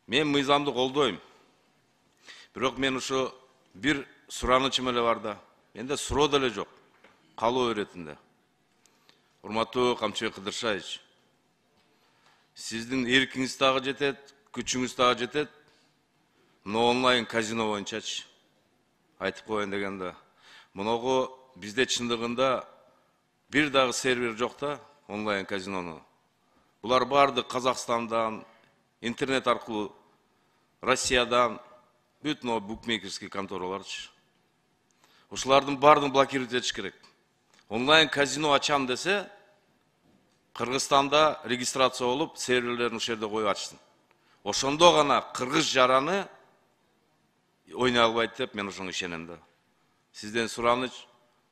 Мен мыйзамды колдойм. Бирок мен ушу бир суранычым эле бар да. Менде суроо деле жок. Калуу иретинде. Урматтуу Камчыбек Кыдыршаевич, сиздин эркиңиз дагы жетет, күчүңүз дагы жетет. Но онлайн казино боюнчачы айтып коеюн дегенде. Муногу бизде чындыгында бир дагы сервер жок да, онлайн казинону. Булар барды Казакстандан, интернет аркылуу Россиядан, бүтүн о букмекерский контораларчы. Ушулардын бардын блокировать этиш керек. Онлайн казино ачам десе, Кыргызстанда регистрация болуп, серверлерин ушул жерде коюп ачсын. Ошондо гана кыргыз жараны ойнай албайт деп мен ошого ишенем да. Сизден сураныч,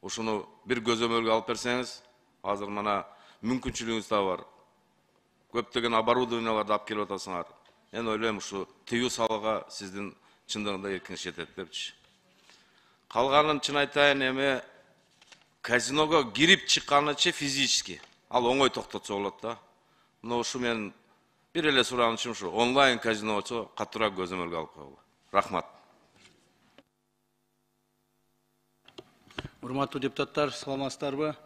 ушуну бир көзөмөлгө алып берсеңиз, азыр мына мүмкүнчүлүгүңүз да бар. Көптөгөн оборудованияларды алып келип атасыңар. Мен ойлойм ушу тыюу салууга сиздин чындыгында эркиңиз жетет депчи. Калганын чын айтайын, эми казиного кирип чыкканычы физически. Ал оңой токтотсо болот да. Но ушу мен бир эле суранычым ушу, онлайн казиночу катуураак көзөмөлгө алып коелу. Рахмат. Урматтуу депутаттар, саламатсыздарбы?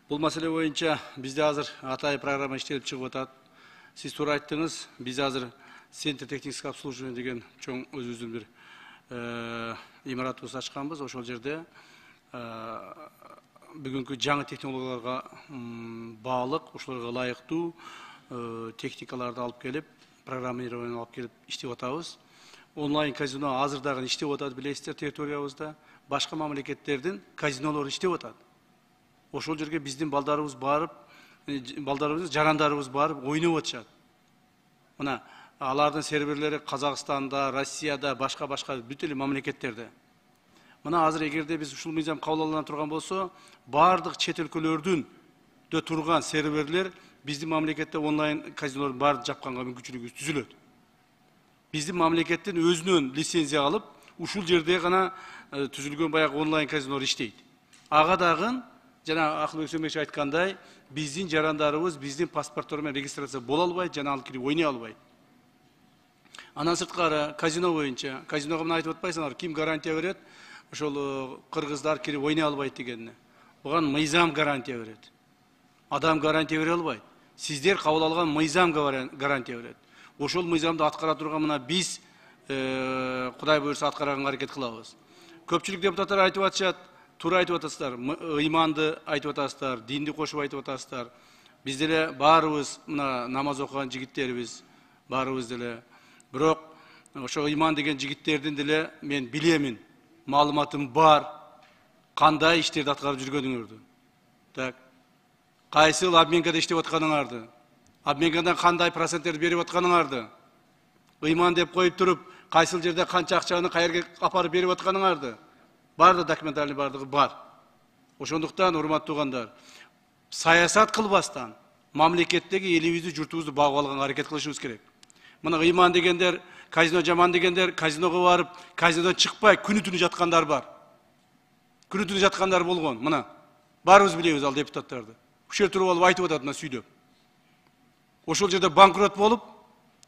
Бул маселе боюнча бизде азыр атайын программа иштелип чыгып атат. Сиз туура айттыңыз, биз азыр Центр технического обслуживания деген чоң өзүбүздүн бир имаратыбызды ачканбыз. Ошол жерде бүгүнкү жаңы технологияларга баалык, ошолорго ылайыктуу техникаларды алып келип, программирование алып келип иштеп атабыз. Онлайн казино азыр дагы иштеп атат, билесиздер, территориябызда. Башка мамлекеттердин казинолору иштеп атат. Ошол жерге биздин балдарыбыз барып, балдарыбыз, жарандарыбыз барып ойноп атышат. Мына алардын серверлери Казакстанда, Россияда, башка бүт эле мамлекеттерде. Мына азыр эгерде биз ушул мыйзам кабыл алына турган болсо, бардык чет өлкөлөрдүн турган серверлер биздин мамлекетте онлайн казинолордун баарын жапканга мүмкүнчүлүгү түзүлөт. Биздин мамлекеттен өзүнөн лицензия алып, ушул жерде гана түзүлгөн баягы онлайн казинолор иштейт. Ага дагы жана Акылбек Сөмекчи айткандай, биздин жарандарыбыз биздин паспорттор менен регистрация боло албайт, жана алып кирип ойной албайт. Андан сырткары казино боюнча, казиного мына айтып атпайсыңар, ким гарантия берет? Ошол кыргыздар кирип ойной албайт дегенине. Буга мыйзам гарантия берет. Адам гарантия бере албайт. Сиздер кабыл алган мыйзам гарантия берет. Ошол мыйзамды аткара турган мына биз Кудай буйрса аткарганга аракет кылабыз. Көпчүлүк депутаттар айтып атышат, туура айтып атасыздар, ыйманды айтып атасыздар, динди кошуп айтып атасыздар. Биз деле баарыбыз мына намаз окуган жигиттербиз, баарыбыз деле. Бирок ошо ыйман деген жигиттердин деле мен билемин, маалыматым бар, кандай иштерди аткарып жүргөнүңөрдү. Так. Кайсыл обменкада иштеп атканыңарды, обменкадан кандай проценттерди берип атканыңарды, ыйман деп коюп туруп, кайсыл жерде канча акчаны кайерге апарып берип атканыңарды, барды документальный бардыгы бар. Ошондуктан, урматтуу угандар, саясат кылбастан мамлекеттеги элибизди, журтубузду багып алганга аракет кылышыбыз керек. Мына ыйман дегендер, казино жаман дегендер, казиного барып, казинодон чыкпай күнү-түнү жаткандар бар. Күнү-түнү жаткандар болгон. Мына баарыбыз билебиз ал депутаттарды. Ушул туруп алып айтып атат мына сүйдөп. Ошол жерде банкрот болуп,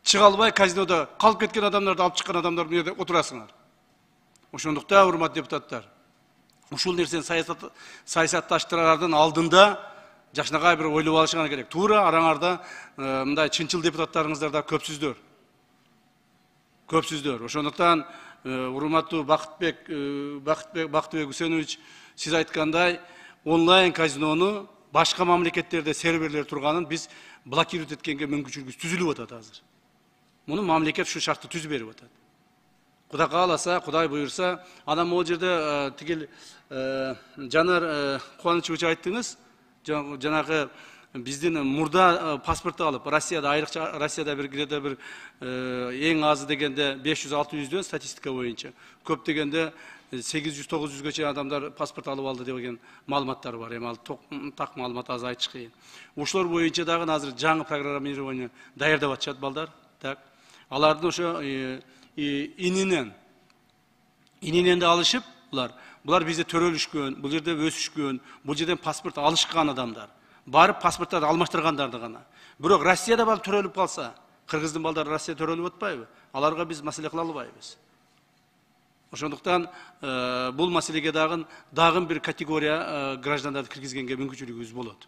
чыга албай казинода калып кеткен адамдарды алып чыккан адамдар бу жерде отурасыңар. Ошондуктан, урматтуу депутаттар, ушул нерсени саясатташтырардын алдында жакшынакай бир ойлоп алышыңар керек. Туура араңарда мындай чынчыл депутаттарыңыздар да көпсүздөр. Көпсүздөр. Ошондуктан, урматтуу Бактыбек Үсенович, сиз айткандай, онлайн казинону башка мамлекеттерде серверлер турганын биз блокировать эткенге мүмкүнчүлүгүбүз түзүлүп атат азыр. Муну мамлекет ушу шартты түзүп берип атат. Кудай кааласа, Кудай буйрса, анан могу жерде тигил Жанар Кубанычевич айттыңыз, жанагы биздин мурда паспорту алып, Россияда айрыкча Россияда бир где-то бир эң азы дегенде 500-600дөн статистика боюнча, көп дегенде 800-900гө чейин адамдар паспорт алып алды деген маалыматтар бар. Эми ал так маалымат аз айтыш кыйын. Ошолор боюнча дагы азыр жаңы программирование даярдап атышат балдар. Так. Алардын ошо ининен да алышып, булар бизде төрөлүшкөн, бул жерде өсүшкөн, бул жерден паспорт алышкан адамдар. Барып паспорттарды алмаштыргандар гана. Бирок Россияда барып төрөлүп калса, Кыргыздын балдары Россия төрөлүп атпайбы? Аларга биз маселе кыла албайбыз. Ошондуктан бул маселеге дагы бир категория граждандарды киргизгенге мүмкүнчүлүгүбүз болот.